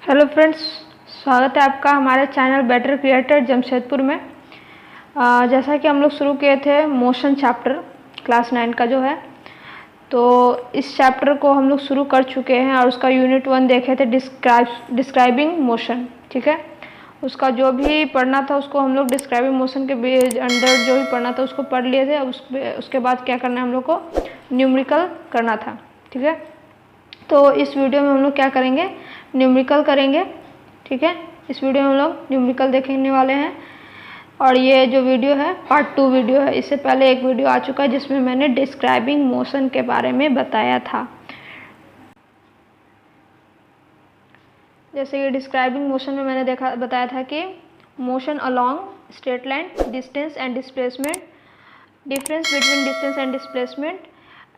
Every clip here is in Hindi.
हेलो फ्रेंड्स, स्वागत है आपका हमारे चैनल बेटर क्रिएटर जमशेदपुर में। जैसा कि हम लोग शुरू किए थे मोशन चैप्टर क्लास 9 का जो है, तो इस चैप्टर को हम लोग शुरू कर चुके हैं और उसका यूनिट 1 देखे थे डिस्क्राइबिंग मोशन। ठीक है, उसका जो भी पढ़ना था उसको हम लोग डिस्क्राइबिंग मोशन के अंडर जो भी पढ़ना था उसको पढ़ लिए थे। उसके बाद क्या करना है, हम लोग को न्यूमेरिकल करना था। ठीक है, तो इस वीडियो में हम लोग क्या करेंगे, न्यूमेरिकल करेंगे। ठीक है, इस वीडियो में हम लोग न्यूमेरिकल देखने वाले हैं और ये जो वीडियो है पार्ट 2 वीडियो है। इससे पहले एक वीडियो आ चुका है जिसमें मैंने डिस्क्राइबिंग मोशन के बारे में बताया था। जैसे कि डिस्क्राइबिंग मोशन में मैंने बताया था कि motion along straight line, distance and displacement, difference between distance and displacement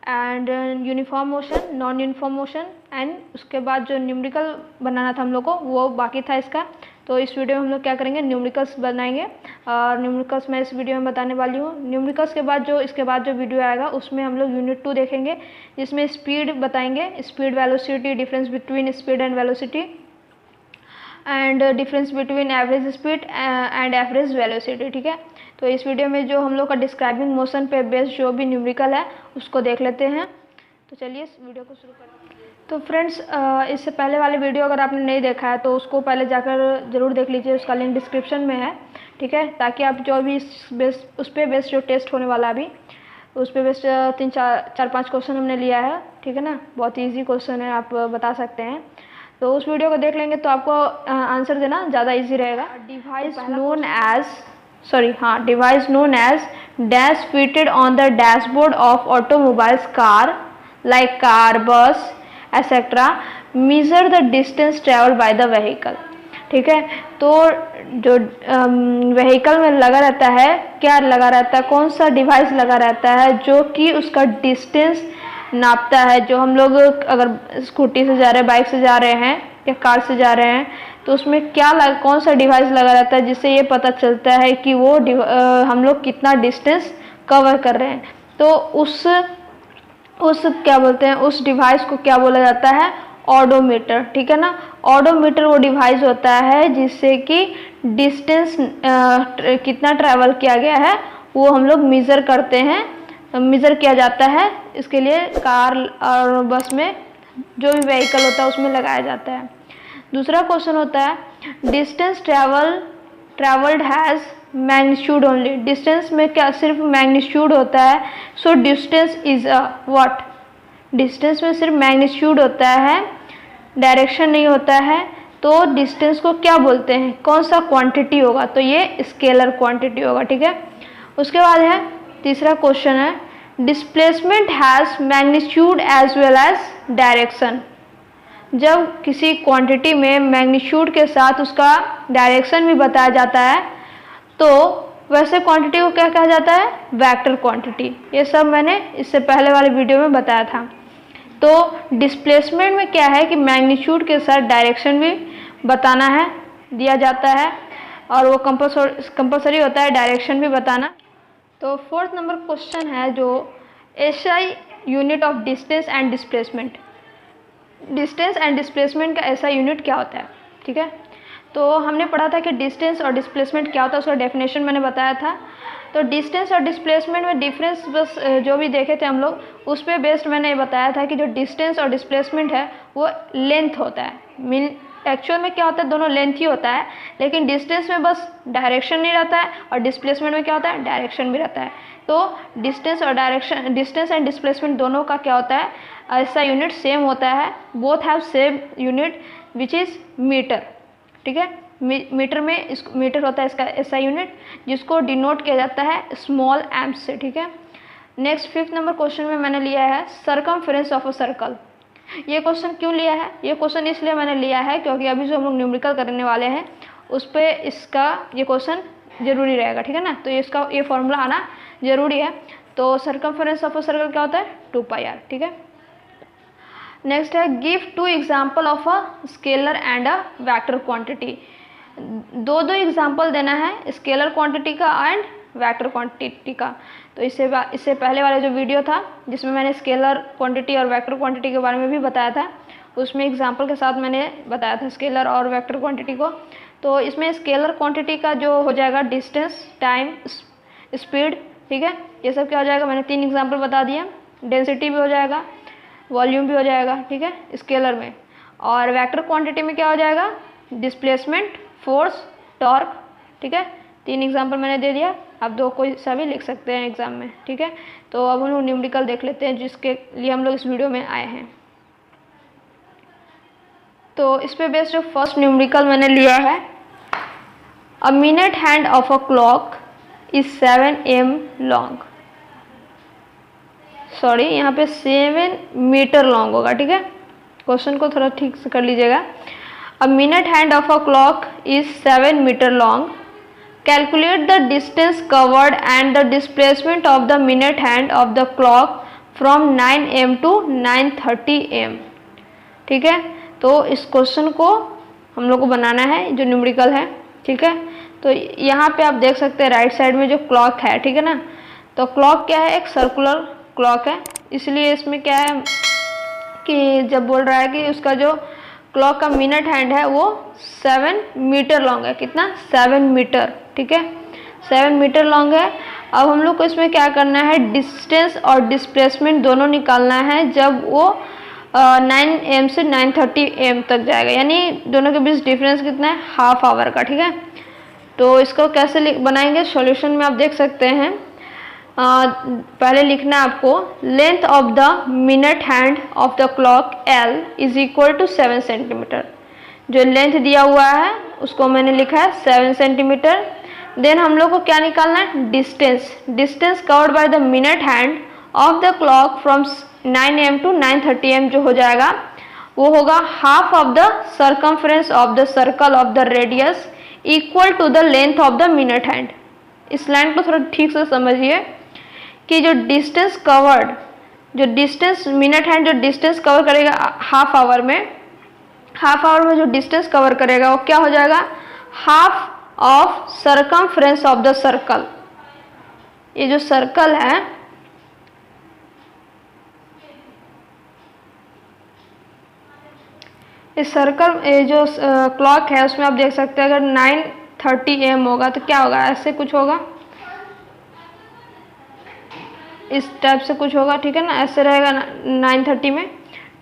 and uniform motion, non uniform motion and उसके बाद जो न्यूमेरिकल बनाना था हम लोग को वो बाकी था इसका। तो इस वीडियो में हम लोग क्या करेंगे, न्यूमेरिकल्स बनाएंगे और न्यूमेरिकल्स मैं इस वीडियो में बताने वाली हूँ। न्यूमेरिकल्स के बाद इसके बाद जो वीडियो आएगा उसमें हम लोग यूनिट 2 देखेंगे जिसमें स्पीड बताएंगे, speed velocity, difference between speed and velocity and difference between average speed and average velocity. ठीक है, तो इस वीडियो में जो हम लोग का डिस्क्राइबिंग मोशन पे बेस्ड जो भी न्यूमेरिकल है उसको देख लेते हैं। तो चलिए इस वीडियो को शुरू करते हैं। तो फ्रेंड्स, इससे पहले वाले वीडियो अगर आपने नहीं देखा है तो उसको पहले जाकर ज़रूर देख लीजिए, उसका लिंक डिस्क्रिप्शन में है। ठीक है, ताकि आप जो भी उस पर बेस्ड जो टेस्ट होने वाला अभी उस पर बेस्ड 3-4-5 क्वेश्चन हमने लिया है। ठीक है ना, बहुत ईजी क्वेश्चन है, आप बता सकते हैं। तो उस वीडियो को देख लेंगे तो आपको आंसर देना ज़्यादा इजी रहेगा। Device known as dash fitted on the dashboard of automobiles car like car, bus etcetera measure the distance travel by the vehicle. ठीक है, तो जो व्हीकल में लगा रहता है, क्या लगा रहता है, कौन सा डिवाइस लगा रहता है जो कि उसका डिस्टेंस नापता है। जो हम लोग अगर स्कूटी से जा रहे हैं, बाइक से जा रहे हैं या कार से जा रहे हैं तो उसमें कौन सा डिवाइस लगा रहता है जिससे ये पता चलता है कि वो हम लोग कितना डिस्टेंस कवर कर रहे हैं। तो उस क्या बोलते हैं, उस डिवाइस को क्या बोला जाता है, ऑडोमीटर। ठीक है ना, ऑडोमीटर वो डिवाइस होता है जिससे कि डिस्टेंस कितना ट्रैवल किया गया है वो हम लोग मेज़र करते हैं, मेज़र किया जाता है। इसके लिए कार और बस में जो भी व्हीकल होता है उसमें लगाया जाता है। दूसरा क्वेश्चन होता है distance travelled has magnitude only. Distance में क्या सिर्फ मैग्नीट्यूड होता है, so distance is a what. Distance में सिर्फ मैग्नीट्यूड होता है, डायरेक्शन नहीं होता है, तो डिस्टेंस को क्या बोलते हैं, कौन सा क्वांटिटी होगा, तो ये स्केलर क्वांटिटी होगा। ठीक है, उसके बाद है तीसरा क्वेश्चन है displacement has magnitude as well as direction. जब किसी क्वांटिटी में मैग्नीट्यूड के साथ उसका डायरेक्शन भी बताया जाता है तो वैसे क्वांटिटी को क्या कहा जाता है, वेक्टर क्वांटिटी। ये सब मैंने इससे पहले वाले वीडियो में बताया था। तो डिस्प्लेसमेंट में क्या है कि मैग्नीट्यूड के साथ डायरेक्शन भी बताना है, दिया जाता है और वो कंपल्सरी होता है डायरेक्शन भी बताना। तो फोर्थ नंबर क्वेश्चन है जो SI unit of distance and displacement. Distance and displacement का ऐसा यूनिट क्या होता है। ठीक है, तो हमने पढ़ा था कि डिस्टेंस और डिस्प्लेसमेंट क्या होता है, उसका डेफिनेशन मैंने बताया था। तो डिस्टेंस और डिस्प्लेसमेंट में डिफरेंस बस जो भी देखे थे हम लोग उस पर बेस्ड मैंने बताया था कि जो डिस्टेंस और डिस्प्लेसमेंट है वो लेंथ होता है। एक्चुअल में क्या होता है, दोनों लेंथ ही होता है, लेकिन डिस्टेंस में बस डायरेक्शन नहीं रहता है और डिस्प्लेसमेंट में क्या होता है, डायरेक्शन भी रहता है। तो डिस्टेंस एंड डिस्प्लेसमेंट दोनों का क्या होता है, ऐसा यूनिट सेम होता है। Both have same unit which is metre. ठीक है, मीटर में मीटर होता है इसका ऐसा यूनिट जिसको डिनोट किया जाता है स्मॉल एम से। ठीक है, नेक्स्ट 5th नंबर क्वेश्चन में मैंने लिया है सरकमफेरेंस ऑफ अ सर्कल। ये क्वेश्चन क्यों लिया है, ये क्वेश्चन इसलिए मैंने लिया है क्योंकि अभी जो हम लोग न्यूमेरिकल करने वाले हैं उस पर इसका ये क्वेश्चन जरूरी रहेगा। ठीक है ना, तो इसका ये फॉर्मूला आना जरूरी है। तो सरकमफेरेंस ऑफ अ सर्कल क्या होता है, 2πr। ठीक है, नेक्स्ट है give 2 example of a scalar and a vector quantity. दो एग्जाम्पल देना है, स्केलर क्वांटिटी का एंड वेक्टर क्वांटिटी का। तो इससे पहले वाला जो वीडियो था जिसमें मैंने स्केलर क्वांटिटी और वेक्टर क्वांटिटी के बारे में भी बताया था उसमें एग्जांपल के साथ मैंने बताया था स्केलर और वेक्टर क्वांटिटी को। तो इसमें स्केलर क्वांटिटी का जो हो जाएगा डिस्टेंस, टाइम, स्पीड, ठीक है, ये सब क्या हो जाएगा, मैंने 3 एग्जाम्पल बता दिया। डेंसिटी भी हो जाएगा, वॉल्यूम भी हो जाएगा, ठीक है, स्केलर में। और वेक्टर क्वांटिटी में क्या हो जाएगा, डिस्प्लेसमेंट, फोर्स, टॉर्क, ठीक है। 3 एग्जाम्पल मैंने दे दिया, आप 2 कोई सा भी लिख सकते हैं एग्जाम में, ठीक है। तो अब हम लोग न्यूमेरिकल देख लेते हैं जिसके लिए हम लोग इस वीडियो में आए हैं। तो इस पे बेस्ड जो फर्स्ट न्यूमेरिकल मैंने लिया है, अ minute hand of a clock is 7 m long. Sorry, यहाँ पे 7 मीटर लॉन्ग होगा, ठीक है। क्वेश्चन को थोड़ा ठीक से कर लीजिएगा। A minute hand of a clock is 7 metre long. Calculate the distance covered and the displacement of the minute hand of the clock from 9 am to 9:30 am, ठीक है। तो इस क्वेश्चन को हम लोग को बनाना है, जो न्यूमेरिकल है, ठीक है। तो यहाँ पे आप देख सकते हैं राइट साइड में जो क्लॉक है, ठीक है ना। तो क्लॉक क्या है, एक सर्कुलर क्लॉक है, इसलिए इसमें क्या है कि जब बोल रहा है कि उसका जो क्लॉक का मिनट हैंड है वो 7 मीटर लॉन्ग है। कितना, 7 मीटर, ठीक है, 7 मीटर लॉन्ग है। अब हम लोग को इसमें क्या करना है, डिस्टेंस और डिस्प्लेसमेंट दोनों निकालना है जब वो 9 am से 9:30 am तक जाएगा, यानी दोनों के बीच डिफरेंस कितना है, हाफ आवर का, ठीक है। तो इसको कैसे बनाएंगे, सॉल्यूशन में आप देख सकते हैं। पहले लिखना है आपको, length of the minute hand of the clock L is equal to 7 centimetre. जो लेंथ दिया हुआ है उसको मैंने लिखा है 7 सेंटीमीटर। देन हम लोग को क्या निकालना है, distance. Distance covered by the minute hand of the clock from 9 am to 9:30 am जो हो जाएगा वो होगा half of the circumference of the circle of the radius equal to the length of the minute hand. इस लाइन को थोड़ा ठीक से समझिए कि जो डिस्टेंस कवर्ड, जो डिस्टेंस मिनट हैंड जो डिस्टेंस कवर करेगा हाफ आवर में जो डिस्टेंस कवर करेगा वो क्या हो जाएगा, half of circumference of the circle. ये जो सर्कल है, इस सर्कल, ये जो क्लॉक है उसमें आप देख सकते हैं अगर 9:30 am होगा तो क्या होगा, ऐसे कुछ होगा, इस टाइप से कुछ होगा, ठीक है ना, ऐसे रहेगा 9:30 में,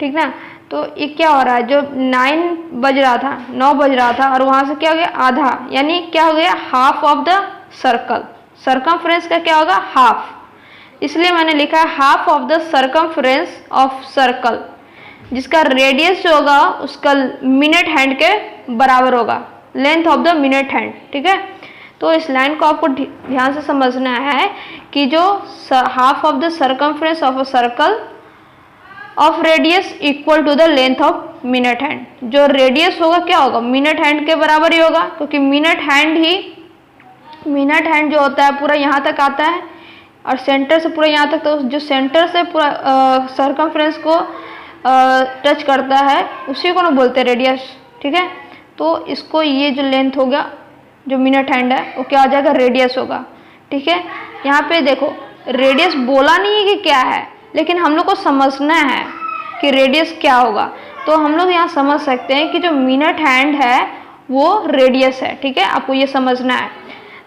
ठीक ना। तो ये क्या हो रहा है, जो 9 बज रहा था, 9 बज रहा था और वहाँ से क्या हो गया, आधा, यानी क्या हो गया, half of the circle. Circumference का क्या होगा, हाफ, इसलिए मैंने लिखा है half of the circumference of circle, जिसका रेडियस जो होगा उसका मिनट हैंड के बराबर होगा, length of the minute hand, ठीक है। तो इस लाइन को आपको ध्यान से समझना है कि जो half of the circumference of a circle of radius equal to the length of minute hand. जो रेडियस होगा क्या होगा, मिनट हैंड के बराबर ही होगा, क्योंकि मिनट हैंड जो होता है पूरा यहाँ तक आता है और सेंटर से पूरा यहाँ तक, तो जो सेंटर से पूरा सर्कमफ्रेंस को टच करता है उसी को ना बोलते हैं रेडियस, ठीक है। तो इसको ये जो लेंथ हो गया, जो मिनट हैंड है वो क्या आ जाएगा, रेडियस होगा, ठीक है। यहाँ पे देखो रेडियस बोला नहीं है कि क्या है, लेकिन हम लोग को समझना है कि रेडियस क्या होगा। तो हम लोग यहाँ समझ सकते हैं कि जो मिनट हैंड है वो रेडियस है, ठीक है, आपको ये समझना है।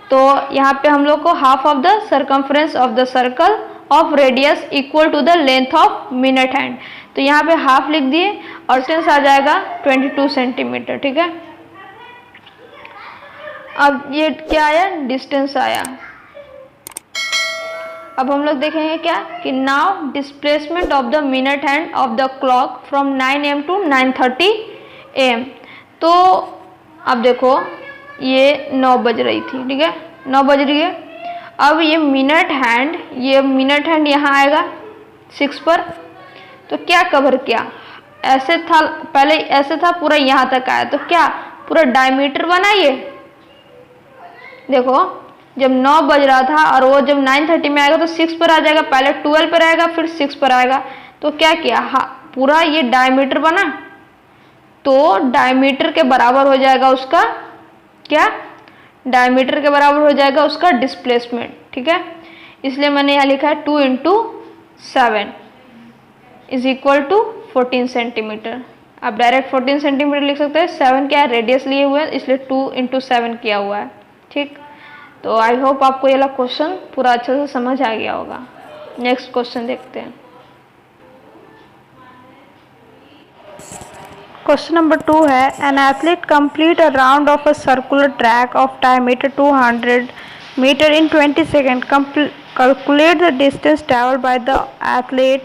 तो यहाँ पे हम लोग को half of the circumference of the circle of radius equal to the length of minute hand, तो यहाँ पे हाफ लिख दिए और डिस्टेंस आ जाएगा 22 सेंटीमीटर, ठीक है। अब ये क्या आया, डिस्टेंस आया। अब हम लोग देखेंगे क्या कि now displacement of the minute hand of the clock from 9 am to 9:30 am। तो अब देखो ये 9 बज रही थी, ठीक है, 9 बज रही है। अब ये मिनट हैंड यहाँ आएगा 6 पर, तो क्या कवर किया, ऐसे था पहले, ऐसे था पूरा यहाँ तक आया, तो क्या पूरा डायमीटर बना ये। देखो जब 9 बज रहा था और वो जब 9:30 में आएगा तो 6 पर आ जाएगा, पहले 12 पर आएगा फिर 6 पर आएगा, तो क्या किया, पूरा ये डायमीटर बना, तो डायमीटर के बराबर हो जाएगा उसका क्या, डायमीटर के बराबर हो जाएगा उसका डिस्प्लेसमेंट, ठीक है। इसलिए मैंने यहाँ लिखा है 2 × 7 इज इक्वल टू 14 सेंटीमीटर, आप डायरेक्ट 14 सेंटीमीटर लिख सकते हैं। 7 क्या है, रेडियस लिए हुए हैं, इसलिए 2 × 7 किया हुआ है। ठीक, तो आई होप आपको ये वाला क्वेश्चन पूरा अच्छे से समझ आ गया होगा। नेक्स्ट क्वेश्चन देखते हैं। क्वेश्चन नंबर 2 है, an athlete complete a round of a circular track of diameter 200 metre in 20 second. Calculate the distance traveled by the athlete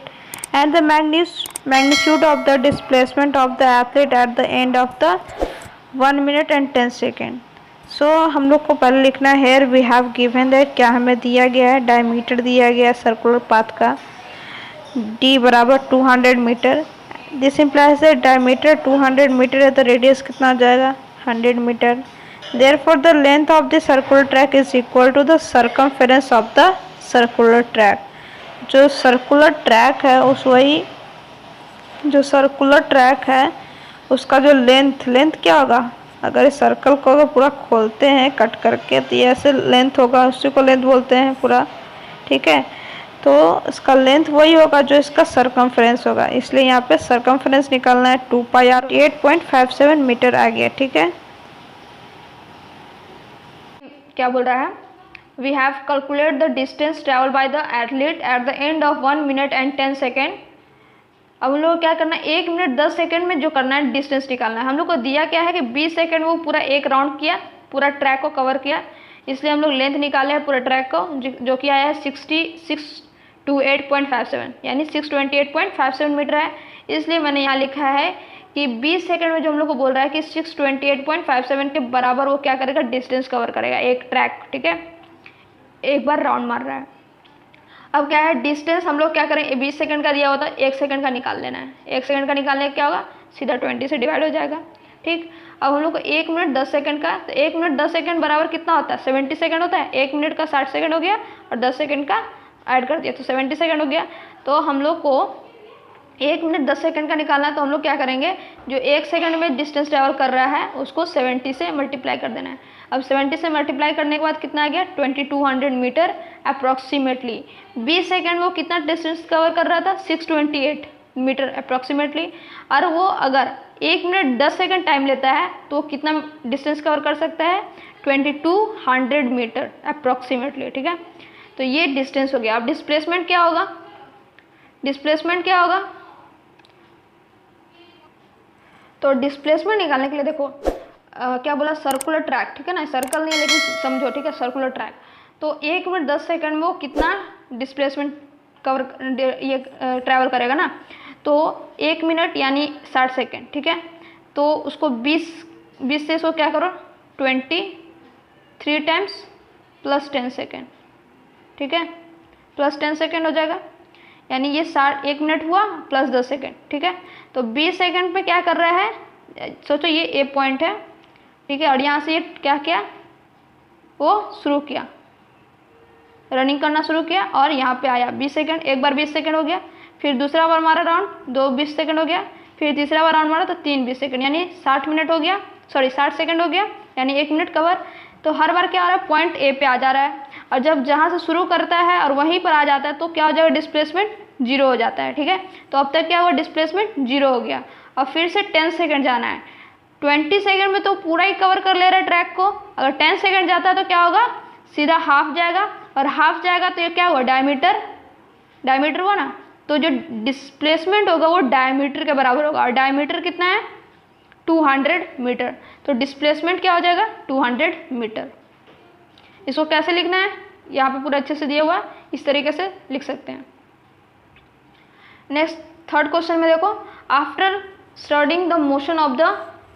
and the magnitude of the displacement of the athlete at the end of the 1 minute and 10 second. So हम लोग को पहले लिखना है, here we have given that, क्या हमें दिया गया है, डायमीटर दिया गया है सर्कुलर पाथ का, d बराबर 200 metre. This implies that diameter 200 metre है तो रेडियस कितना हो जाएगा, 100 metre. Therefore the length of the circular track is equal to the circumference of the circular track. जो सर्कुलर ट्रैक है उस वही जो सर्कुलर ट्रैक है उसका जो लेंथ क्या होगा, अगर इस सर्कल को अगर पूरा खोलते हैं कट करके तो ये ऐसे लेंथ होगा, उसी को लेंथ बोलते हैं पूरा। ठीक है, तो इसका लेंथ वही होगा जो इसका सरकमफ्रेंस होगा, इसलिए यहाँ पे सरकमफ्रेंस निकालना है 2πr 8.57 मीटर आ गया। ठीक है, क्या बोल रहा है, we have calculate the distance travel by the athlete at the end of 1 minute and 10 second. अब हम लोग क्या करना है, 1 मिनट 10 सेकेंड में जो करना है डिस्टेंस निकालना है। हम लोग को दिया क्या है कि 20 सेकेंड वो पूरा एक राउंड किया, पूरा ट्रैक को कवर किया, इसलिए हम लोग लेंथ निकाले हैं पूरा ट्रैक को, जो कि आया है 628.57 यानी 628.57 मीटर है। इसलिए मैंने यहाँ लिखा है कि 20 सेकंड में जो हम लोग को बोल रहा है कि 628.57 के बराबर वो क्या करेगा, डिस्टेंस कवर करेगा एक ट्रैक। ठीक है, एक बार राउंड मार रहा है। अब क्या है, डिस्टेंस हम लोग क्या करें, 20 सेकंड का दिया होता है, 1 सेकंड का निकाल लेना है। 1 सेकंड का निकालने का क्या होगा, सीधा 20 से डिवाइड हो जाएगा। ठीक, अब हम लोग को 1 मिनट 10 सेकंड का, तो 1 मिनट 10 सेकंड बराबर कितना होता है, 70 सेकंड होता है। 1 मिनट का 60 सेकंड हो गया और 10 सेकंड का ऐड कर दिया तो 70 सेकंड हो गया। तो हम लोग को 1 मिनट 10 सेकंड का निकालना है, तो हम लोग क्या करेंगे, जो 1 सेकंड में डिस्टेंस ट्रेवल कर रहा है उसको 70 से मल्टीप्लाई कर देना है। अब 70 से मल्टीप्लाई करने के बाद कितना आ गया, 2200 मीटर अप्रॉक्सीमेटली। 20 सेकंड वो कितना डिस्टेंस कवर कर रहा था, 628 मीटर अप्रॉक्सीमेटली। और वो अगर 1 मिनट 10 सेकंड टाइम लेता है तो वो कितना डिस्टेंस कवर कर सकता है, 2200 मीटर अप्रॉक्सीमेटली। ठीक है, तो ये डिस्टेंस हो गया। अब डिस्प्लेसमेंट क्या होगा, डिस्प्लेसमेंट क्या होगा, तो डिस्प्लेसमेंट निकालने के लिए देखो क्या बोला, सर्कुलर ट्रैक। ठीक है ना, सर्कल नहीं है लेकिन समझो। ठीक है, सर्कुलर ट्रैक, तो 1 मिनट 10 सेकंड में वो कितना डिस्प्लेसमेंट कवर ये ट्रैवल करेगा ना, तो 1 मिनट यानी 60 सेकंड। ठीक है, तो उसको 20 से इसको क्या करो, 23 टाइम्स प्लस 10 सेकेंड। ठीक है, प्लस 10 सेकेंड हो जाएगा, यानी ये 1 मिनट हुआ प्लस 10 सेकेंड। ठीक है, तो 20 सेकेंड पे क्या कर रहा है, सोचो ये ए पॉइंट है। ठीक है, और यहाँ से ये क्या किया, वो शुरू किया, रनिंग करना शुरू किया और यहाँ पे आया 20 सेकेंड। एक बार 20 सेकेंड हो गया, फिर दूसरा बार मारा राउंड, 2 20 सेकेंड हो गया, फिर तीसरा बार राउंड मारा तो 3 20 सेकेंड, यानी 60 मिनट हो गया, सॉरी 60 सेकेंड हो गया, यानी 1 मिनट कवर। तो हर बार क्या हो रहा है, पॉइंट ए पे आ जा रहा है, और जब जहाँ से शुरू करता है और वहीं पर आ जाता है तो क्या हो जाएगा, डिस्प्लेसमेंट 0 हो जाता है। ठीक है, तो अब तक क्या हुआ, डिस्प्लेसमेंट 0 हो गया। और फिर से 10 सेकेंड जाना है। 20 सेकेंड में तो पूरा ही कवर कर ले रहा है ट्रैक को, अगर 10 सेकेंड जाता है तो क्या होगा, सीधा हाफ जाएगा, और हाफ जाएगा तो ये क्या हुआ, डायमीटर हुआ ना, तो जो डिस्प्लेसमेंट होगा वो डायमीटर के बराबर होगा, और डायमीटर कितना है, 200 मीटर। तो डिस्प्लेसमेंट क्या हो जाएगा, 200 मीटर। इसको कैसे लिखना है, यहाँ पे पूरा अच्छे से दिया हुआ, इस तरीके से लिख सकते हैं। नेक्स्ट थर्ड क्वेश्चन में देखो, after studying the motion of the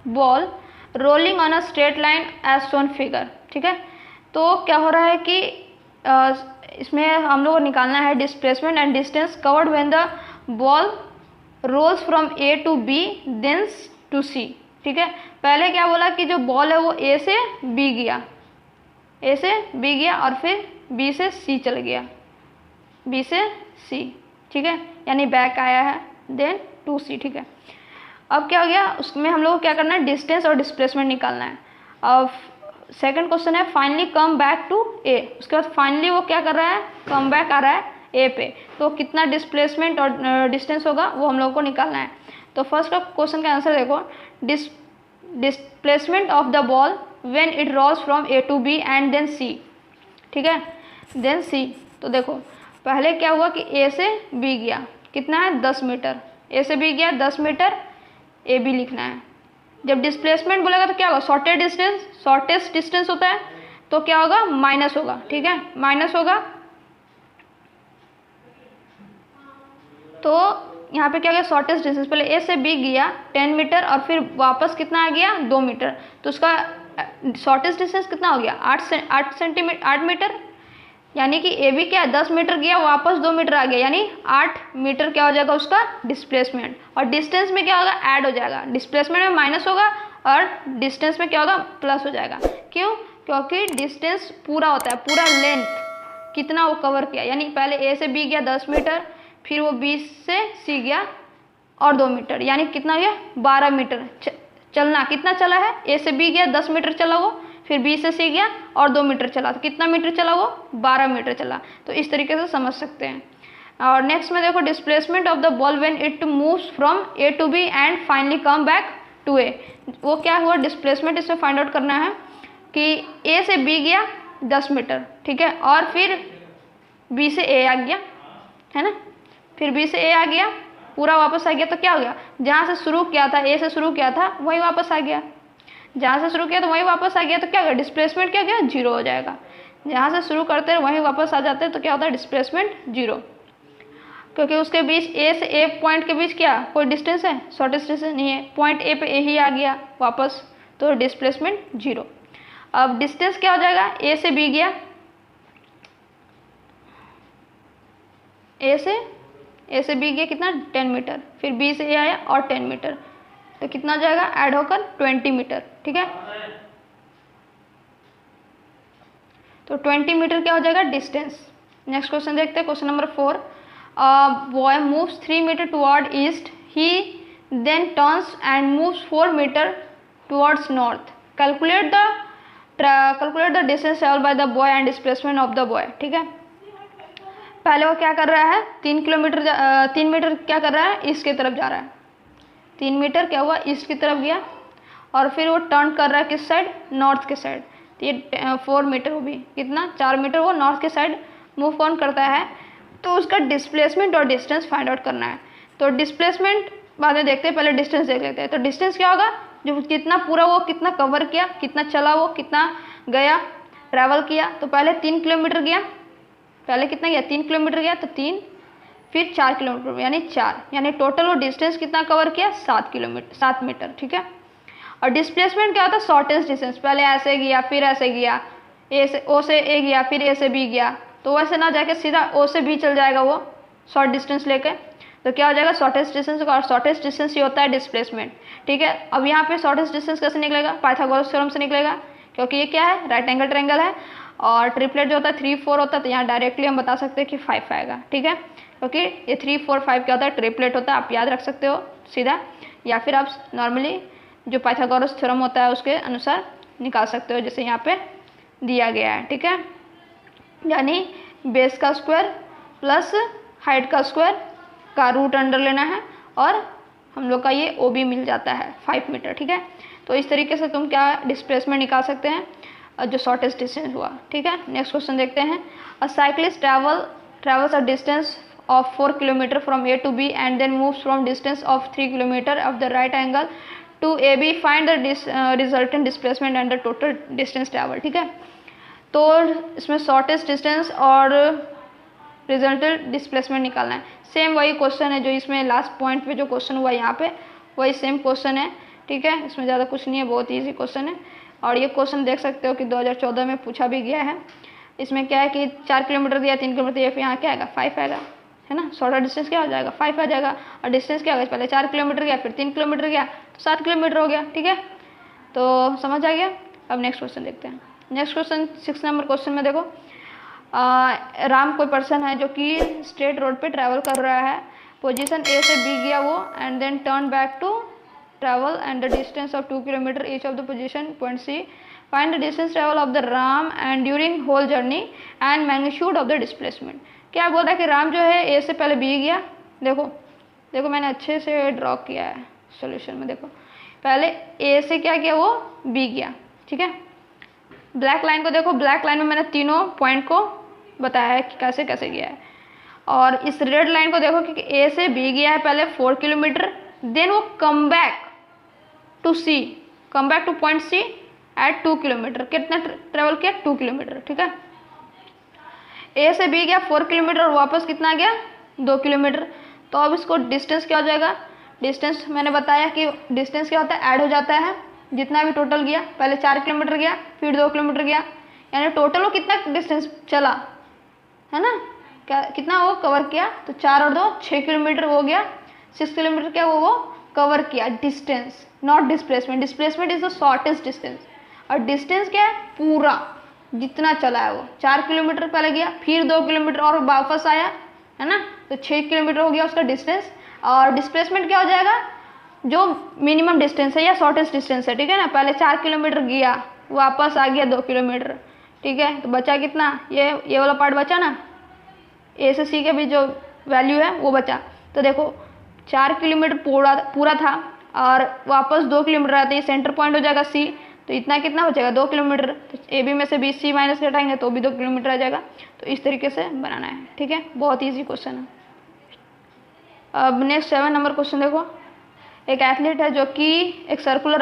ball rolling on a straight line as shown figure. ठीक है, तो क्या हो रहा है कि इसमें हम लोग को निकालना है displacement and distance covered when the ball rolls from A to B then to C. ठीक है, पहले क्या बोला कि जो बॉल है वो ए से बी गया, और फिर बी से सी चल गया, बी से सी। ठीक है, यानी बैक आया है देन टू सी। ठीक है, अब क्या हो गया, उसमें हम लोग को क्या करना है, डिस्टेंस और डिस्प्लेसमेंट निकालना है। अब सेकंड क्वेश्चन है फाइनली कम बैक टू ए। उसके बाद फाइनली वो क्या कर रहा है, कम बैक आ रहा है ए पे, तो कितना डिस्प्लेसमेंट और डिस्टेंस होगा वो हम लोग को निकालना है। तो फर्स्ट का क्वेश्चन का आंसर देखो, displacement of the ball when it rolls from A to B and then C, ठीक है, देन सी। तो देखो पहले क्या हुआ कि ए से बी गया, कितना है 10 मीटर, ए से बी गया 10 मीटर, ए बी लिखना है। जब डिस्प्लेसमेंट बोलेगा तो क्या होगा, शॉर्टेस्ट डिस्टेंस होता है, तो क्या होगा, माइनस होगा, ठीक है, माइनस होगा। तो यहाँ पे क्या गया, शॉर्टेस्ट डिस्टेंस, पहले ए से बी गया 10 मीटर और फिर वापस कितना आ गया 2 मीटर, तो उसका शॉर्टेस्ट डिस्टेंस कितना हो गया 8 मीटर, यानी कि ए बी क्या 10 मीटर गया, वापस 2 मीटर आ गया, यानी 8 मीटर क्या हो जाएगा उसका डिस्प्लेसमेंट। और डिस्टेंस में क्या होगा, ऐड हो जाएगा, डिस्प्लेसमेंट में माइनस होगा और डिस्टेंस में क्या होगा, प्लस हो जाएगा। क्यों, क्योंकि डिस्टेंस पूरा होता है, पूरा लेंथ कितना वो कवर किया, यानी पहले ए से बी गया 10 मीटर, फिर वो बी से सी गया और 2 मीटर, यानी कितना गया 12 मीटर चलना, कितना चला है, ए से बी गया 10 मीटर चला वो, फिर बी से सी गया और 2 मीटर चला, तो कितना मीटर चला वो 12 मीटर चला। तो इस तरीके से समझ सकते हैं। और नेक्स्ट में देखो, displacement of the ball when it moves from A to B and finally come back to A, वो क्या हुआ डिस्प्लेसमेंट, इसमें फाइंड आउट करना है कि ए से बी गया 10 मीटर, ठीक है, और फिर बी से ए आ गया, है ना, फिर बी से ए आ गया, पूरा वापस आ गया, तो क्या हो गया, जहाँ से शुरू किया था, ए से शुरू किया था वही वापस आ गया, जहाँ से शुरू किया तो वहीं वापस आ गया, तो क्या होगा डिस्प्लेसमेंट क्या गया 0 हो जाएगा। जहाँ से शुरू करते हैं वहीं वापस आ जाते हैं, तो क्या होता है डिस्प्लेसमेंट 0, क्योंकि उसके बीच ए से ए पॉइंट के बीच क्या कोई डिस्टेंस है, शॉर्टेस्ट डिस्टेंस नहीं है, पॉइंट ए पे ए ही आ गया वापस, तो डिस्प्लेसमेंट 0। अब डिस्टेंस क्या हो जाएगा, ए से बी गया, ए से बी गया कितना 10 मीटर, फिर बी से ए आया और 10 मीटर, तो कितना हो जाएगा ऐड होकर 20 मीटर, ठीक है, तो 20 मीटर क्या हो जाएगा डिस्टेंस। नेक्स्ट क्वेश्चन देखते हैं, question number 4, boy moves 3 metre toward east, he then turns and moves 4 metre towards north, calculate the distance travel by the boy and displacement of the boy, ठीक है। पहले वो क्या कर रहा है, 3 मीटर क्या कर रहा है, ईस्ट की तरफ जा रहा है, 3 मीटर क्या हुआ ईस्ट की तरफ गया, और फिर वो टर्न कर रहा है किस साइड, नॉर्थ के साइड, तो ये 4 मीटर, वो भी कितना 4 मीटर वो नॉर्थ के साइड मूव ऑन करता है, तो उसका डिस्प्लेसमेंट और डिस्टेंस फाइंड आउट करना है। तो डिस्प्लेसमेंट बाद में देखते हैं, पहले डिस्टेंस देख लेते हैं। तो डिस्टेंस क्या होगा, जो कितना पूरा वो कितना कवर किया, कितना चला वो, कितना गया ट्रैवल किया, तो पहले 3 किलोमीटर गया, पहले कितना गया 3 किलोमीटर गया, तो 3 फिर 4 किलोमीटर यानी 4, यानी टोटल वो डिस्टेंस कितना कवर किया 7 मीटर, ठीक है। और डिस्प्लेसमेंट क्या होता है, शॉर्टेस्ट डिस्टेंस, पहले ऐसे गया फिर ऐसे गया, ओ से ए गया फिर ए से बी गया, तो वैसे ना जाके सीधा ओ से बी चल जाएगा वो शॉर्ट डिस्टेंस लेके, तो क्या हो जाएगा शॉर्टेस्ट डिस्टेंस, और शॉर्टेस्ट डिस्टेंस ही होता है डिस्प्लेसमेंट, ठीक है। अब यहाँ पे शॉर्टेस्ट डिस्टेंस कैसे निकलेगा, पाइथागोरस थ्योरम से निकलेगा, क्योंकि ये क्या है राइट एंगल ट्रायंगल है, और ट्रिपलेट जो होता है 3 4 होता है, तो यहाँ डायरेक्टली हम बता सकते हैं कि 5 आएगा, ठीक है, क्योंकि ये 3 4 5 क्या होता है ट्रिपलेट होता है, आप याद रख सकते हो सीधा, या फिर आप नॉर्मली जो पाइथागोरस थ्योरम होता है उसके अनुसार निकाल सकते हो, जैसे यहाँ पे दिया गया है, ठीक है। यानी बेस का स्क्वायर प्लस हाइट का स्क्वायर का रूट अंडर लेना है, और हम लोग का ये ओ बी मिल जाता है 5 मीटर, ठीक है। तो इस तरीके से तुम क्या डिस्प्लेसमेंट निकाल सकते हैं, जो शॉर्टेस्ट डिस्टेंस हुआ, ठीक है। नेक्स्ट क्वेश्चन देखते हैं, अ cyclist travels a distance of 4 kilometer from A to B and then moves from distance of 3 kilometer of the right angle to AB, find the resultant displacement and the total distance travel, ठीक है। तो इसमें शॉर्टेस्ट डिस्टेंस और रिजल्टेंट डिस्प्लेसमेंट निकालना है। सेम वही क्वेश्चन है जो इसमें लास्ट पॉइंट पे जो क्वेश्चन हुआ यहाँ पे, वही सेम क्वेश्चन है, ठीक है। इसमें ज़्यादा कुछ नहीं है, बहुत ईजी क्वेश्चन है, और ये क्वेश्चन देख सकते हो कि 2014 में पूछा भी गया है। इसमें क्या है कि 4 किलोमीटर दिया, 3 किलोमीटर दिया, फिर यहाँ क्या आएगा 5 आएगा, है ना। शॉर्टर डिस्टेंस क्या हो जाएगा 5 आ जाएगा, और डिस्टेंस क्या होगा पहले 4 किलोमीटर गया फिर 3 किलोमीटर गया तो 7 किलोमीटर हो गया, ठीक है। तो समझ आ गया। अब नेक्स्ट क्वेश्चन देखते हैं। नेक्स्ट क्वेश्चन 6 नंबर क्वेश्चन में देखो, राम कोई पर्सन है जो कि स्ट्रेट रोड पे ट्रैवल कर रहा है, पोजीशन ए से बी गया वो, and then turn back to travel and the distance of 2 kilometre each of the position point C, find the distance travel of the Ram and during whole journey and magnitude of the displacement. क्या बोल रहा है कि राम जो है ए से पहले बी गया, देखो मैंने अच्छे से ड्रॉ किया है, सॉल्यूशन में देखो, पहले ए से क्या किया, वो बी गया, ठीक है। ब्लैक लाइन को देखो, ब्लैक लाइन में मैंने तीनों पॉइंट को बताया है कि कैसे कैसे गया है। और इस रेड लाइन को देखो कि ए से बी गया है पहले 4 किलोमीटर, देन वो come back to C, come back to point C at 2 kilometre. कितना ट्रेवल किया, 2 किलोमीटर, ठीक है। ए से बी गया 4 किलोमीटर और वापस कितना गया, 2 किलोमीटर। तो अब इसको डिस्टेंस क्या हो जाएगा, डिस्टेंस मैंने बताया कि डिस्टेंस क्या होता है, ऐड हो जाता है जितना भी टोटल गया। पहले 4 किलोमीटर गया, फिर 2 किलोमीटर गया, यानी टोटल वो कितना डिस्टेंस चला है ना, क्या कितना वो कवर किया। तो 4 और 2 6 किलोमीटर हो गया, 6 किलोमीटर क्या वो कवर किया distance, not displacement. Displacement is the shortest distance, और डिस्टेंस क्या है, पूरा जितना चला है वो। 4 किलोमीटर पहले गया, फिर 2 किलोमीटर और वापस आया, है ना, तो 6 किलोमीटर हो गया उसका डिस्टेंस। और डिस्प्लेसमेंट क्या हो जाएगा, जो मिनिमम डिस्टेंस है या शॉर्टेस्ट डिस्टेंस है, ठीक है ना। पहले 4 किलोमीटर गया, वापस आ गया 2 किलोमीटर, ठीक है। तो बचा कितना, ये वाला पार्ट बचा ना, ए से सी के भी जो वैल्यू है वो बचा। तो देखो 4 किलोमीटर पूरा था और वापस 2 किलोमीटर आया, तो ये सेंटर पॉइंट हो जाएगा सी। तो इतना कितना बचेगा, 2 किलोमीटर। तो ए बी में से बी सी माइनस घटाएंगे तो भी 2 किलोमीटर आ जाएगा। तो इस तरीके से बनाना है, ठीक है। बहुत ईजी क्वेश्चन है। अब नेक्स्ट 7 नंबर क्वेश्चन देखो। एक एथलीट है जो कि एक circular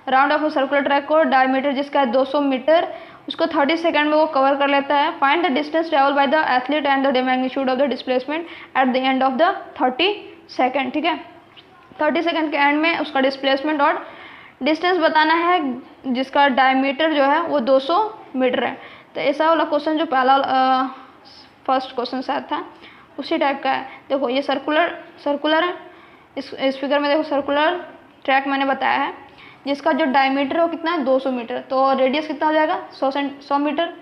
round of circular track को डायमीटर जिसका है 200 मीटर, उसको 30 सेकंड में वो कवर कर लेता है। Find the distance travel by the athlete and the magnitude of the displacement eight the end of the 30 second, ठीक है। 30 सेकंड के एंड में उसका डिस्प्लेसमेंट और डिस्टेंस बताना है जिसका डायमीटर जो है वो 200 मीटर है। तो ऐसा वाला क्वेश्चन जो पहला फर्स्ट क्वेश्चन शायद था उसी टाइप का है। देखो ये सर्कुलर है, इस फिगर में देखो सर्कुलर ट्रैक मैंने बताया है जिसका जो डायमीटर हो कितना है, 200 मीटर। तो रेडियस कितना हो जाएगा, 100 मीटर।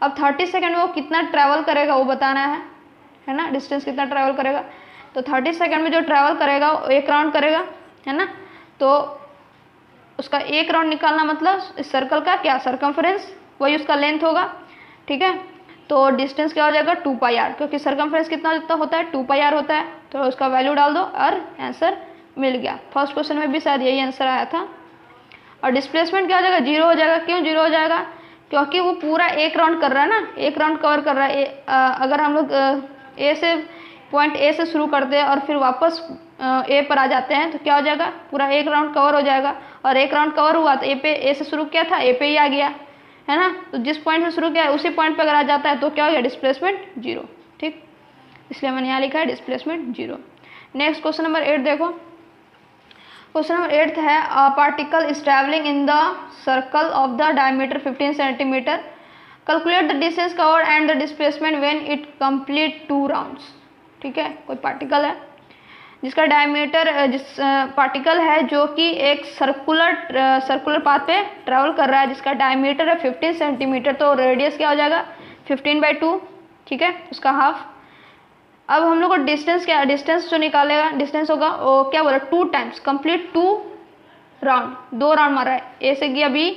अब 30 सेकंड में वो कितना ट्रैवल करेगा वो बताना है ना, डिस्टेंस कितना ट्रैवल करेगा। तो 30 सेकंड में जो ट्रैवल करेगा वो 1 राउंड करेगा, है ना। तो उसका 1 राउंड निकालना मतलब इस सर्कल का क्या, सर्कमफ्रेंस, वही उसका लेंथ होगा, ठीक है। तो डिस्टेंस क्या हो जाएगा, 2 पाई आर, क्योंकि सर्कमफ्रेंस कितना जितना होता है, 2 पाई आर होता है। तो उसका वैल्यू डाल दो और आंसर मिल गया। फर्स्ट क्वेश्चन में भी शायद यही आंसर आया था। और डिस्प्लेसमेंट क्या हो जाएगा, 0 हो जाएगा। क्यों 0 हो जाएगा, क्योंकि वो पूरा 1 राउंड कर रहा है ना, 1 राउंड कवर कर रहा है। अगर हम लोग पॉइंट ए से शुरू करते हैं और फिर वापस ए पर आ जाते हैं तो क्या हो जाएगा, पूरा 1 राउंड कवर हो जाएगा। और 1 राउंड कवर हुआ तो ए से शुरू किया था, ए पे ही आ गया, है ना। तो जिस पॉइंट से शुरू किया है उसी पॉइंट पर अगर आ जाता है तो क्या हो गया, डिस्प्लेसमेंट 0, ठीक। इसलिए मैंने यहाँ लिखा है डिस्प्लेसमेंट 0। नेक्स्ट क्वेश्चन नंबर 8 देखो। क्वेश्चन नंबर 8 है, a particle is travelling in the circle of the diameter 15 centimetre, calculate the distance covered and the displacement when it complete 2 rounds, ठीक है। कोई पार्टिकल है जिसका डायमीटर पार्टिकल है जो कि एक सर्कुलर पाथ पे ट्रैवल कर रहा है जिसका डायमीटर है 15 सेंटीमीटर। तो रेडियस क्या हो जाएगा, 15/2, ठीक है, उसका हाफ। अब हम लोग को डिस्टेंस क्या, डिस्टेंस जो निकालेगा, डिस्टेंस होगा वो क्या बोला, 2 टाइम्स कंप्लीट 2 राउंड, 2 राउंड मार रहा है। ए से गया बी,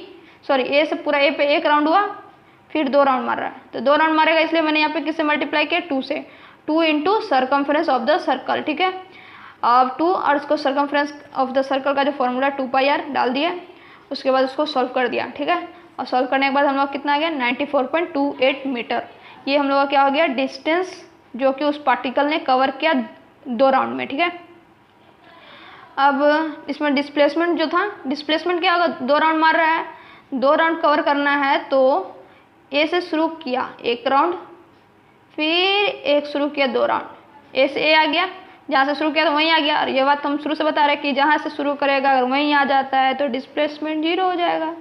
सॉरी ए से पूरा ए पे 1 राउंड हुआ, फिर 2 राउंड मार रहा है। तो 2 राउंड मारेगा, इसलिए मैंने यहाँ पे किससे मल्टीप्लाई किया, 2 से। 2 into circumference of the circle, ठीक है। अब 2 और उसको सर्कमफ्रेंस ऑफ द सर्कल का जो फॉर्मूला 2 पाई आर डाल दिया, उसके बाद उसको सॉल्व कर दिया, ठीक है। और सॉल्व करने के बाद हम लोग कितना आ गया, 94.28 मीटर। ये हम लोग का क्या हो गया, डिस्टेंस जो कि उस पार्टिकल ने कवर किया 2 राउंड में, ठीक है। अब इसमें डिस्प्लेसमेंट जो था, डिस्प्लेसमेंट क्या होगा, 2 राउंड मार रहा है, 2 राउंड कवर करना है। तो ए से शुरू किया 1 राउंड, फिर एक शुरू किया 2 राउंड, ए से ए आ गया, जहाँ से शुरू किया तो वहीं आ गया। और ये बात तो हम शुरू से बता रहे हैं कि जहाँ से शुरू करेगा अगर वहीं आ जाता है तो डिस्प्लेसमेंट 0 हो जाएगा,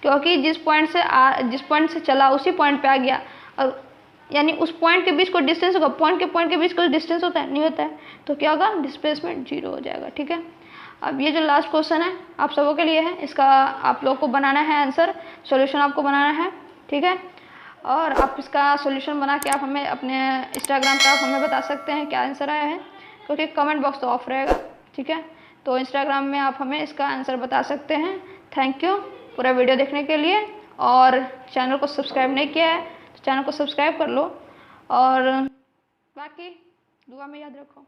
क्योंकि जिस पॉइंट से चला उसी पॉइंट पे आ गया। और यानी उस पॉइंट के बीच कोई डिस्टेंस होगा, पॉइंट के बीच कोई डिस्टेंस होता है, नहीं होता है, तो क्या होगा, डिस्प्लेसमेंट 0 हो जाएगा, ठीक है। अब ये जो लास्ट क्वेश्चन है आप सबों के लिए है, इसका आप लोग को बनाना है आंसर, सॉल्यूशन आपको बनाना है, ठीक है। और आप इसका सॉल्यूशन बना के आप हमें अपने इंस्टाग्राम पे आप हमें बता सकते हैं क्या आंसर आया है, क्योंकि कमेंट बॉक्स तो ऑफ रहेगा, ठीक है। तो इंस्टाग्राम में आप हमें इसका आंसर बता सकते हैं। थैंक यू पूरा वीडियो देखने के लिए। और चैनल को सब्सक्राइब नहीं किया है तो चैनल को सब्सक्राइब कर लो, और बाकी दुआ में याद रखो।